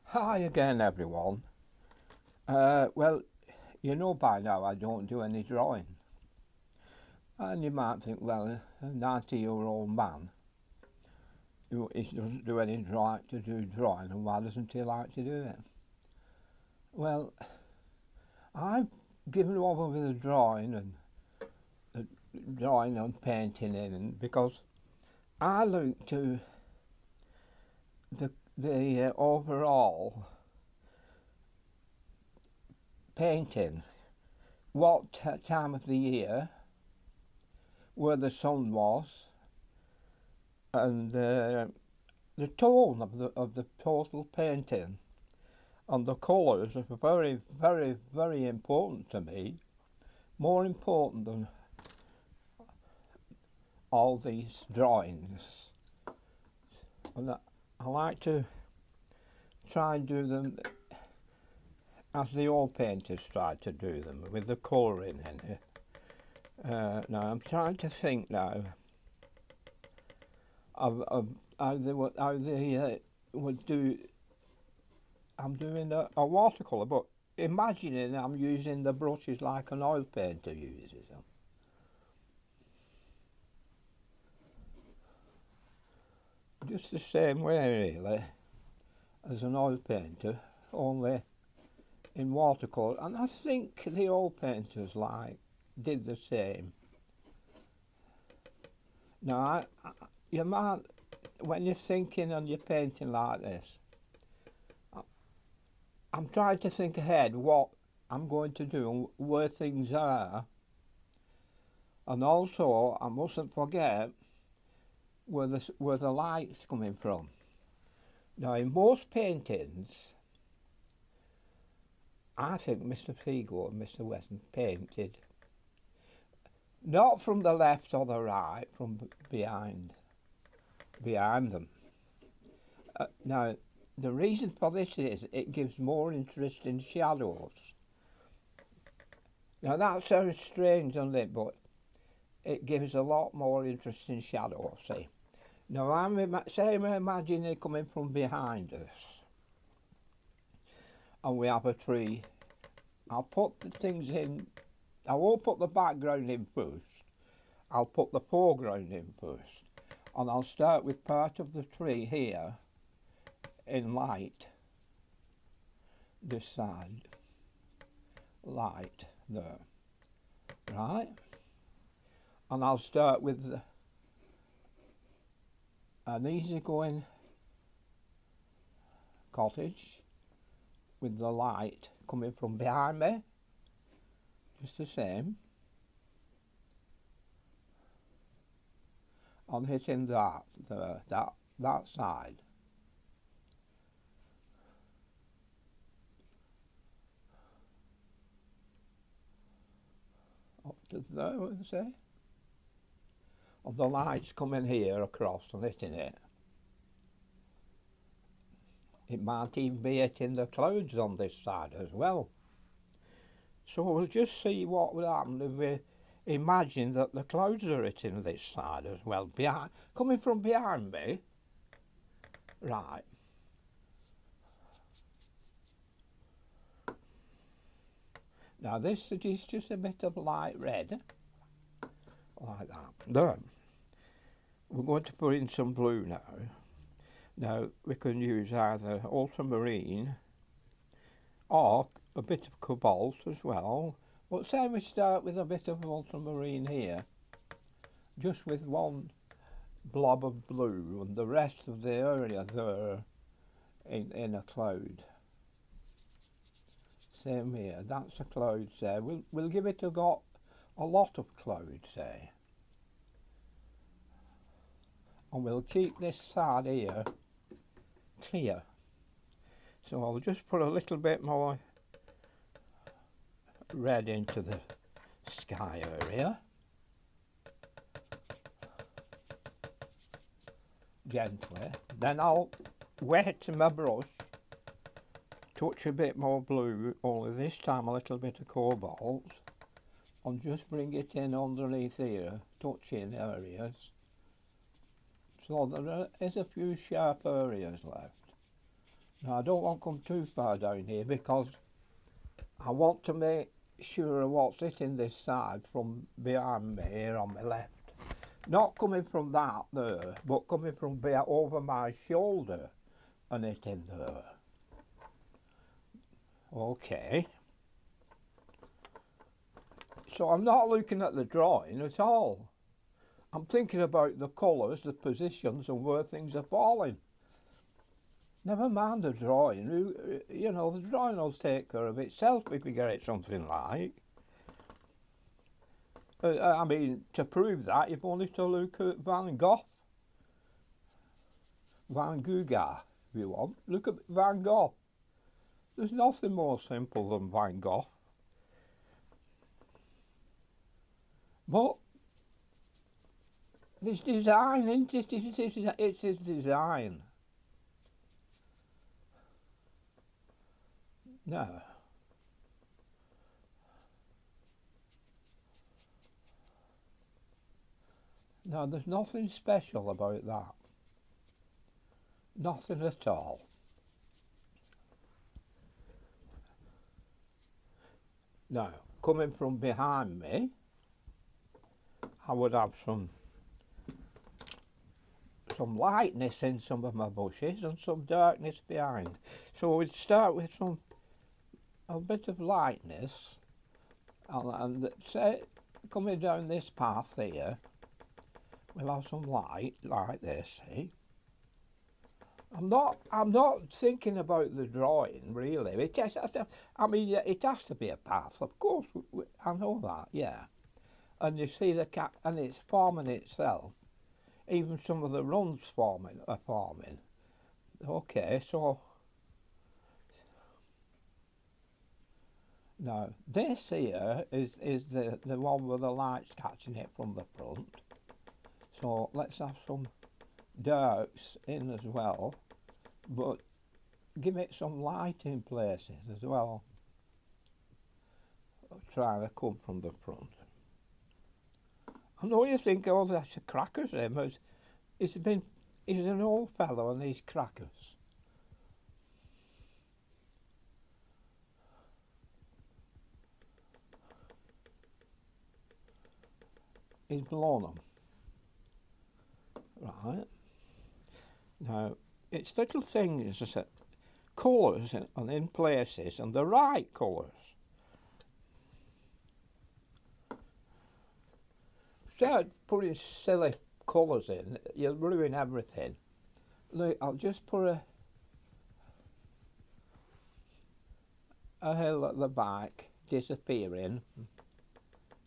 Hi again, everyone. Well, you know by now I don't do any drawing. And you might think, well, a 90-year-old man who doesn't do any drawing to do drawing, and why doesn't he like to do it? Well, I've given over with the drawing and painting in because I look to the overall painting, what time of the year, where the sun was, and the tone of the total painting, and the colours are very, very, very important to me. More important than all these drawings. And I like to try and do them as the old painters tried to do them, with the colouring in it. Now I'm trying to think now of how they would do. I'm doing a watercolour, but imagining I'm using the brushes like an oil painter uses them. Just the same way really as an oil painter, only in watercolour. And I think the old painters did the same. Now you might, when you're thinking and you're painting like this, I'm trying to think ahead what I'm going to do and where things are, and also I mustn't forget where the light's coming from. Now in most paintings, I think Mr. Figo and Mr. Weston painted not from the left or the right, from behind them. Now the reason for this is it gives more interest in shadows. Now that sounds strange, doesn't it? But it gives a lot more interest in shadows, see. Now I'm imagining coming from behind us, and we have a tree. I'll put the things in. I won't put the background in first. I'll put the foreground in first, and I'll start with part of the tree here in light. This side, light there, right? And I'll start with an easygoing cottage with the light coming from behind me, just the same, and hitting that side. Up to there, what you say? And the light's coming here across and hitting it. It might even be hitting the clouds on this side as well. So we'll just see what would happen if we imagine that the clouds are hitting this side as well, coming from behind me. Right. Now this is just a bit of light red, like that. There. We're going to put in some blue now. Now we can use either ultramarine or a bit of cobalt as well. But say we start with a bit of ultramarine here, just with one blob of blue, and the rest of the area there in a cloud. Same here, that's a cloud there. We'll give it a lot of clouds there. And we'll keep this side here clear. So I'll just put a little bit more red into the sky area. Gently. Then I'll wet my brush, touch a bit more blue, only this time a little bit of cobalt, and just bring it in underneath here, touching areas. So there is a few sharp areas left. Now I don't want to come too far down here because I want to make sure of what's hitting this side from behind me here on my left. Not coming from that there, but coming from over my shoulder and hitting there. Okay. So I'm not looking at the drawing at all. I'm thinking about the colours, the positions and where things are falling. Never mind the drawing. You know, the drawing will take care of itself if you get it something like. I mean, to prove that, you've only to look at Van Gogh. Van Gogh, if you want. Look at Van Gogh. There's nothing more simple than Van Gogh. But this design, isn't it? It's his design. No. No, there's nothing special about that. Nothing at all. Now, coming from behind me, I would have some lightness in some of my bushes and some darkness behind. So we'd start with a bit of lightness, and say, coming down this path here, we'll have some light like this, see? I'm not thinking about the drawing really. It has to, I mean, it has to be a path, of course. I know that, yeah. And you see the cat, and it's forming itself. Even some of the runs are forming. Okay, so now this here is the one with the lights catching it from the front. So let's have some darks in as well, but give it some light in places as well. Trying to come from the front. I know you think, oh, that's a crackers him, but he's an old fellow and he's crackers. He's blown them. Right. Now, it's little things, colours and in places, and the right colours. Start putting silly colours in, you'll ruin everything. Look, I'll just put a hill at the back, disappearing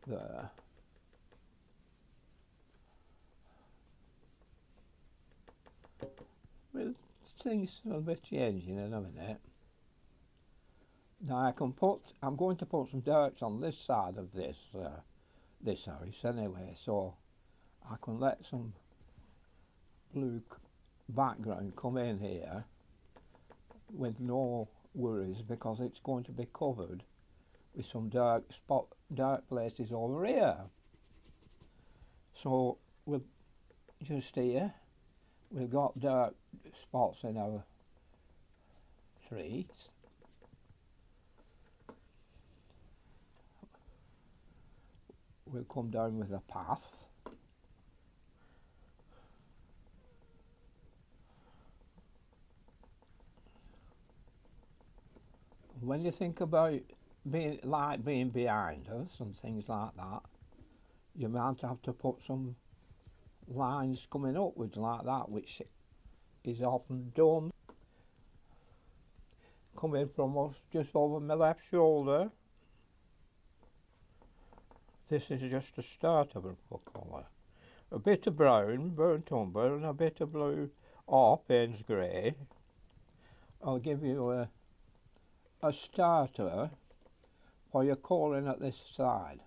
there. Well, things will be changing in a minute. Now I'm going to put some darks on this side of this house anyway, so I can let some blue background come in here with no worries, because it's going to be covered with some dark places over here. So we'll just here, we've got dark spots in our trees. We'll come down with a path. When you think about being behind us and things like that, you might have to put some lines coming upwards like that, which is often done. Coming from us just over my left shoulder. This is just the start of a colour. A bit of brown, burnt umber, and a bit of blue or Payne's grey. I'll give you a starter for your colouring at this side.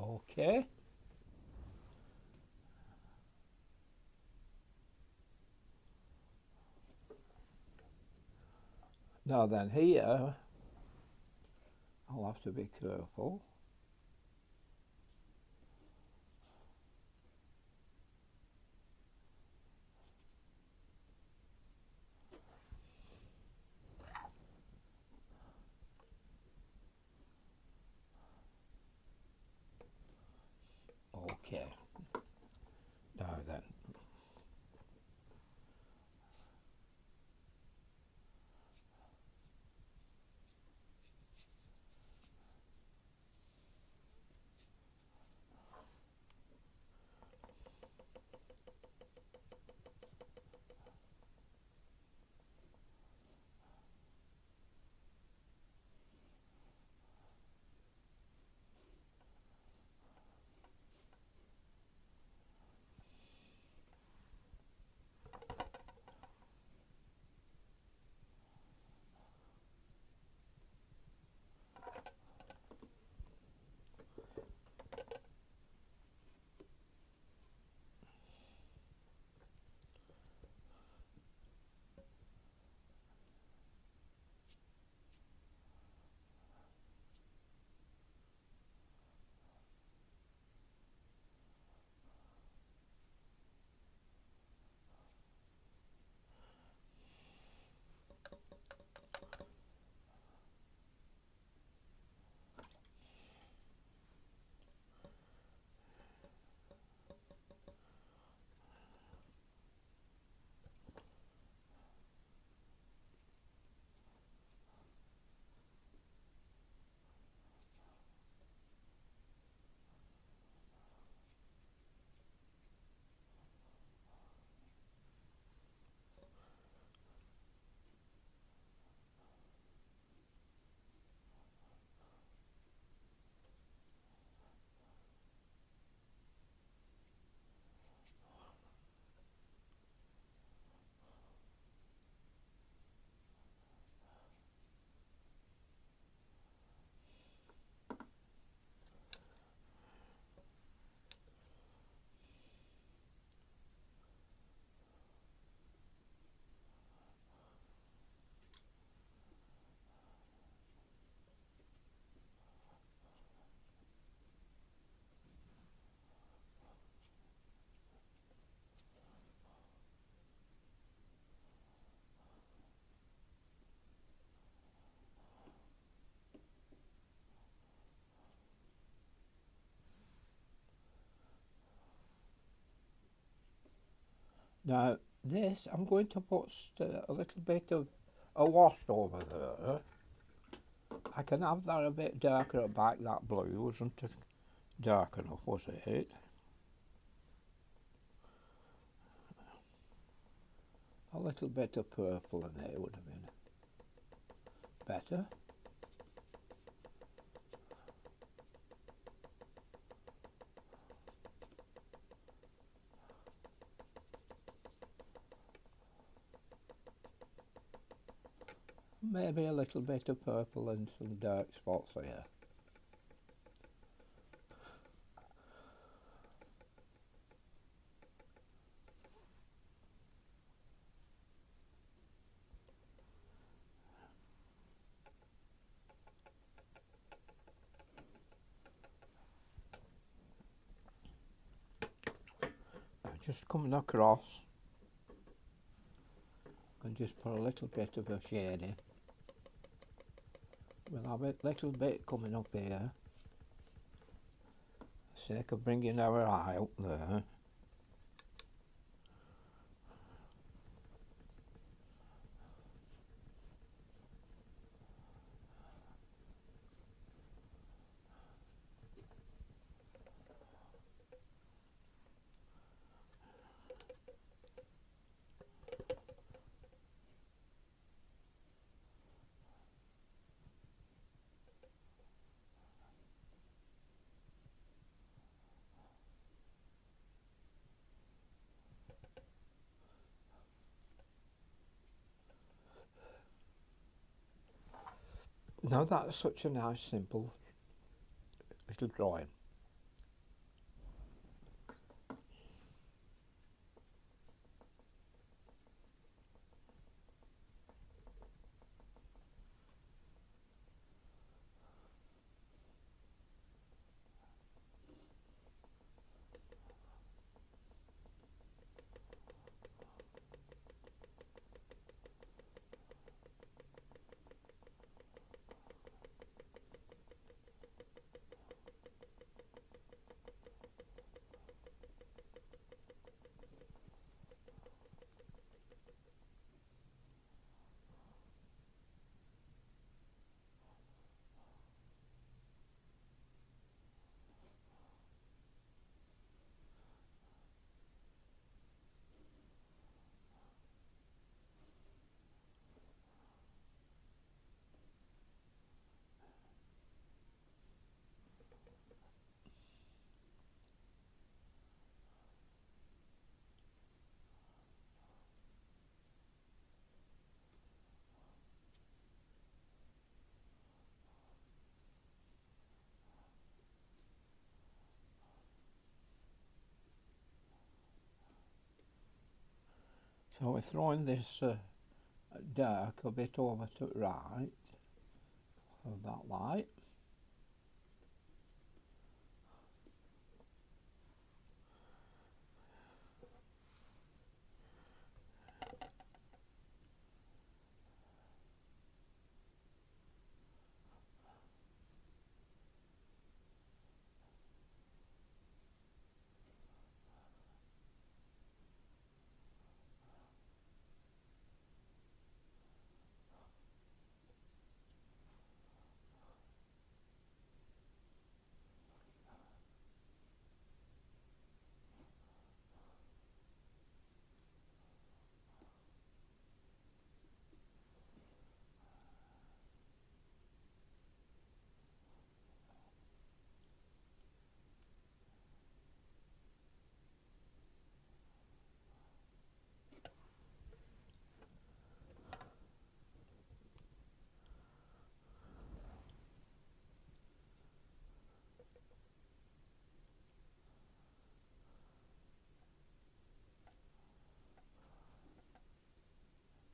Okay. Now then, here I'll have to be careful. Okay. Now then. Now this, I'm going to put a little bit of a wash over there. I can have that a bit darker at back, that blue wasn't dark enough, was it? A little bit of purple in there would have been better. Maybe a little bit of purple and some dark spots here. Just coming across, and just put a little bit of a shade in. We'll have a little bit coming up here, for the sake of bringing our eye up there. Now that's such a nice simple little drawing. So we're throwing this dark a bit over to the right of that light.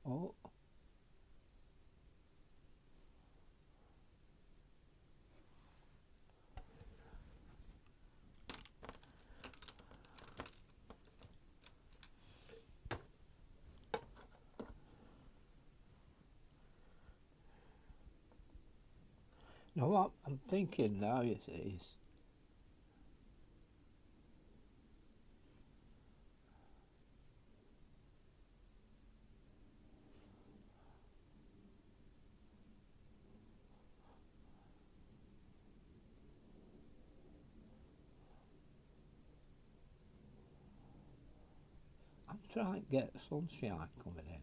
Oh, now what I'm thinking now, you see, is I'm trying to get sunshine coming in.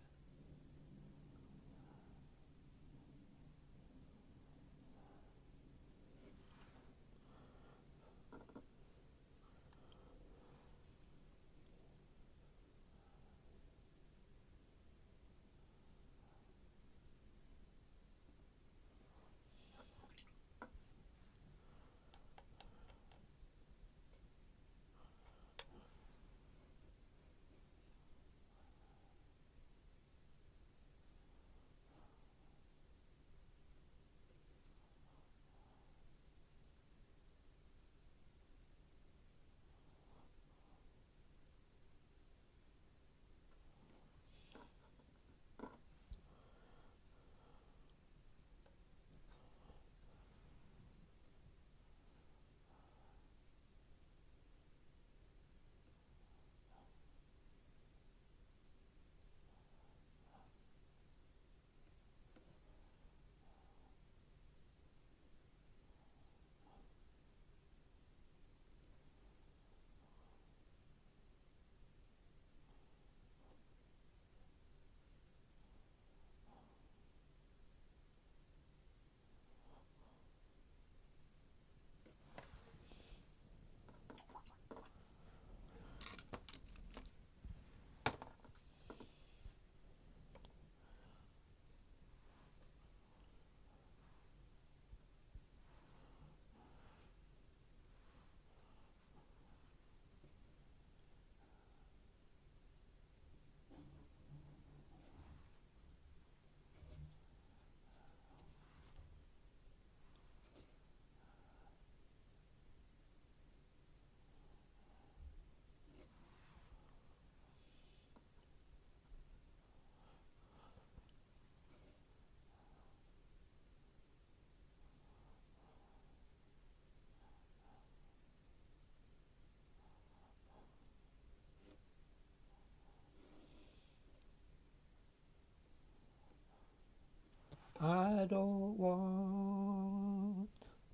I don't want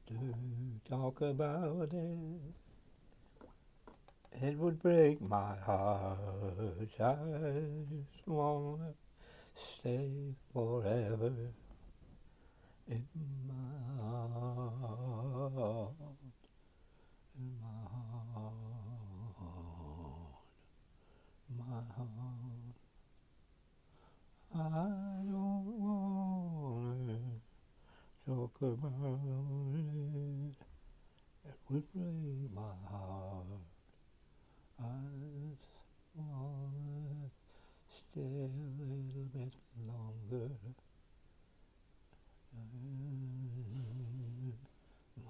to talk about it. It would break my heart. I just wanna stay forever in my heart, in my heart, my heart. I don't wanna talk about it. It would break my heart. I just wanna stay a little bit longer.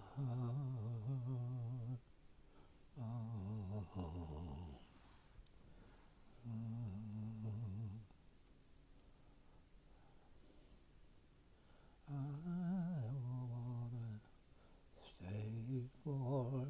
My heart, I wanna stay forever.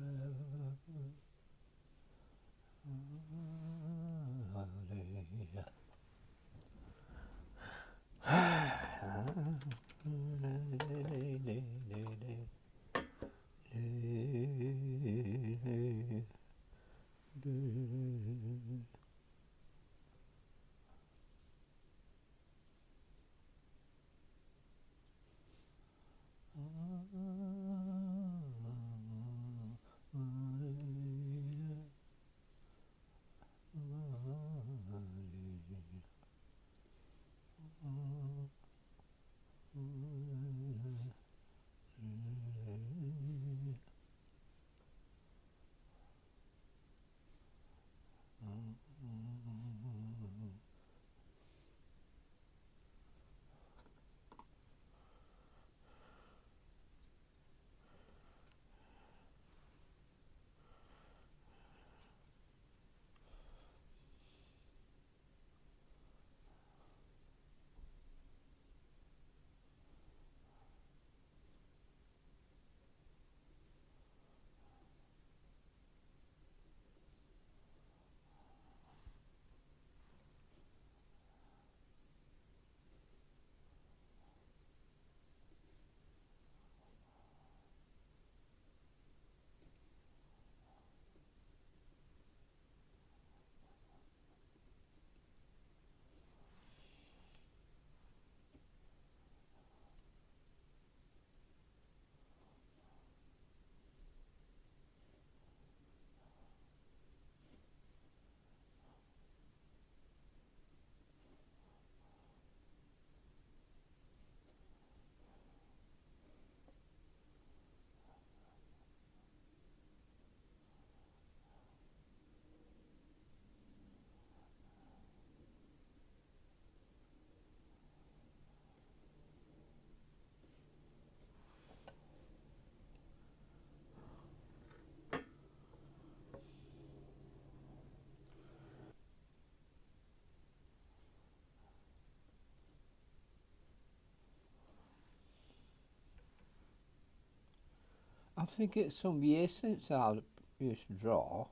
I think it's some years since I used to draw.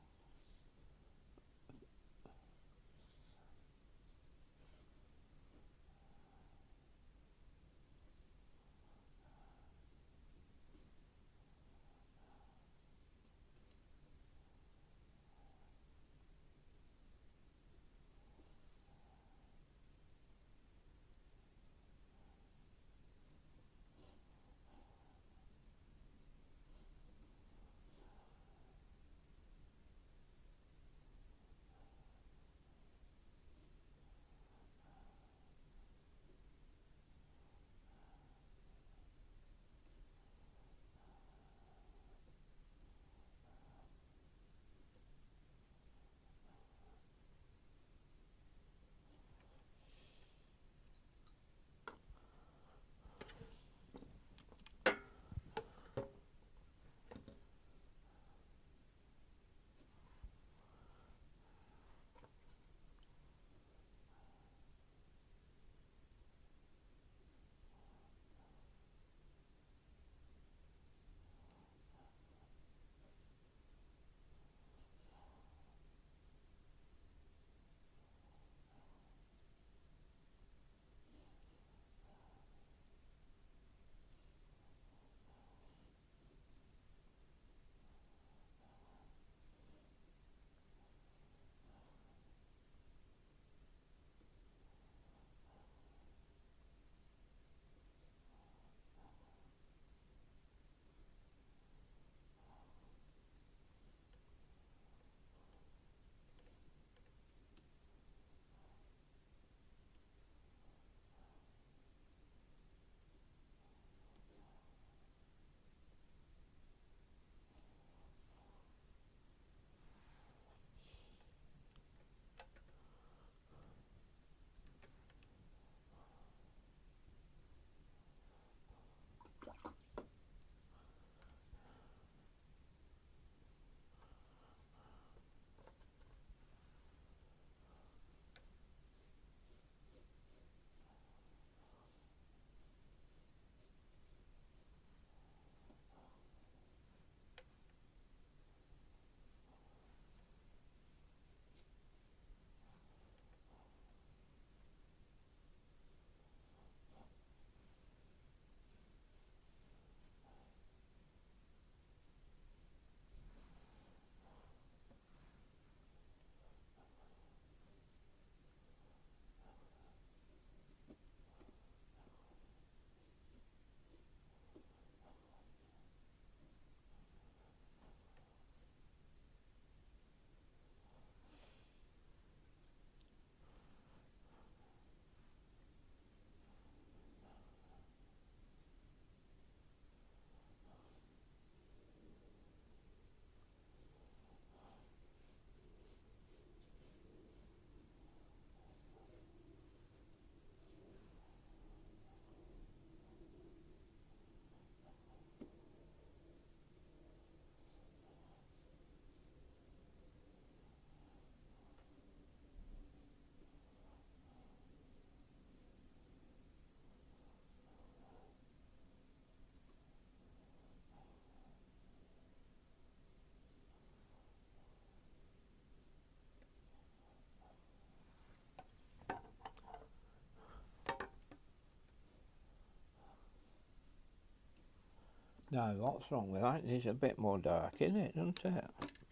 Now, what's wrong with that? It's a bit more dark, isn't it, isn't it?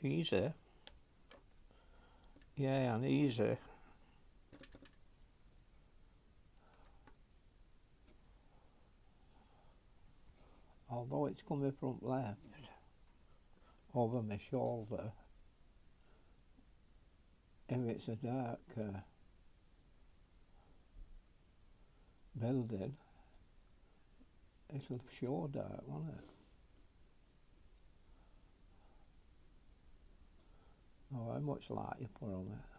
Easy. Yeah, and easy. Although it's coming from left, over my shoulder, if it's a dark building, it'll show dark, won't it? Oh, how much light you put on it.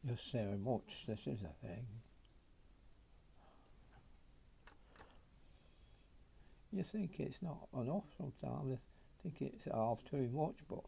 Just see how much this is a thing. You think it's not enough sometimes. I think it's half too much, but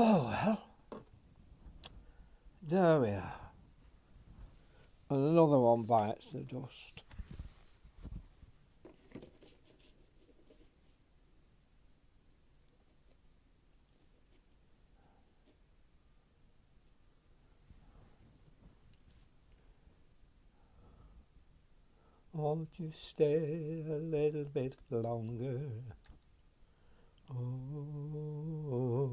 Oh well, there we are. And another one bites the dust. Won't you stay a little bit longer? Oh, oh.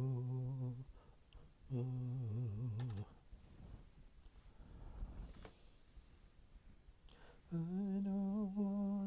I don't wanna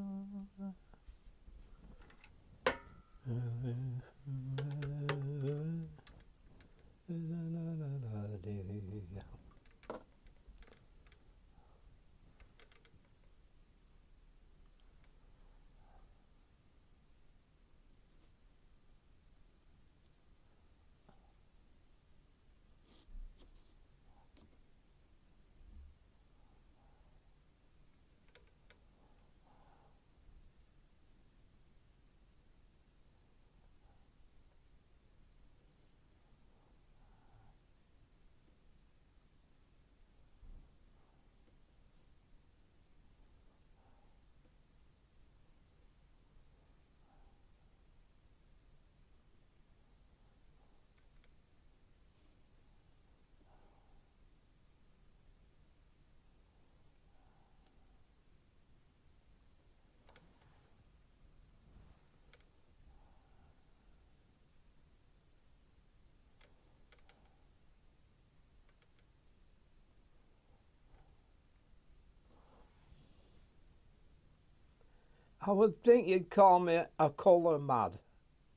I would think you'd call me a colour mad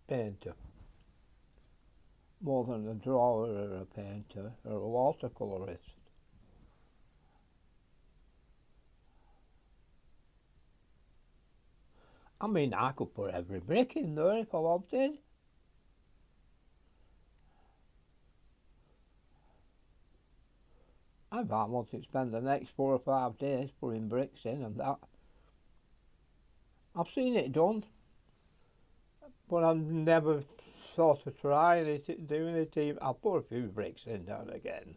painter more than a drawer or a painter or a watercolourist. I mean, I could put every brick in there if I wanted. I might want to spend the next 4 or 5 days putting bricks in and that. I've seen it done, but I've never thought of trying it, doing it. I'll put a few bricks in now and again,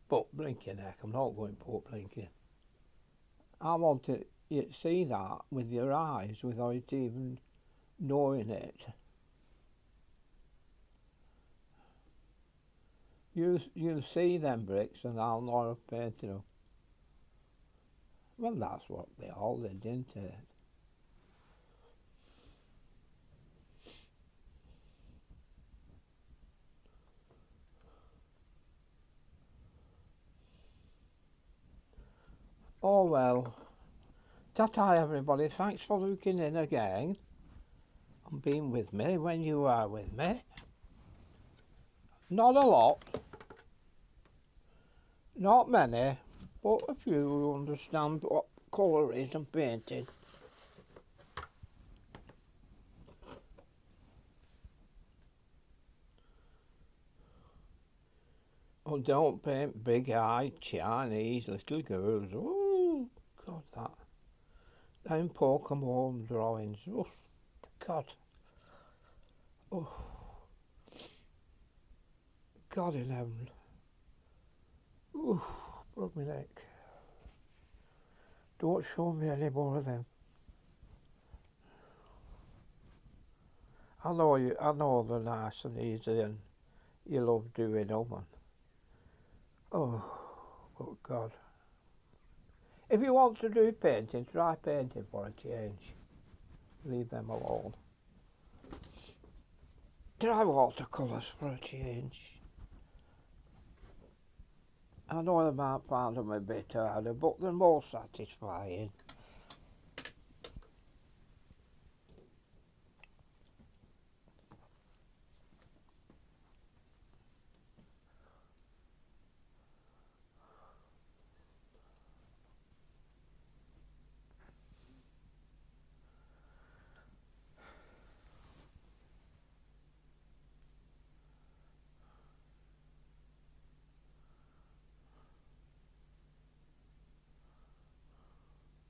but blinking heck, I'm not going to put blinking. I want to see that with your eyes without even knowing it. You see them bricks and I'll know I've painted them. Well, that's what they all did, didn't it? Oh well, ta-ta everybody, thanks for looking in again and being with me when you are with me. Not a lot, not many, but a few who understand what colour is and painting. Oh, don't paint big-eyed Chinese little girls. Oh, God, that. Them Pokemon drawings. Oh, God. Oh, God in heaven. Oh, broke my neck. Don't show me any more of them. I know they're nice and easy and you love doing them. And, oh, God. If you want to do painting, try painting for a change. Leave them alone. Try watercolours for a change. I know I might find them a bit harder, but they're more satisfying.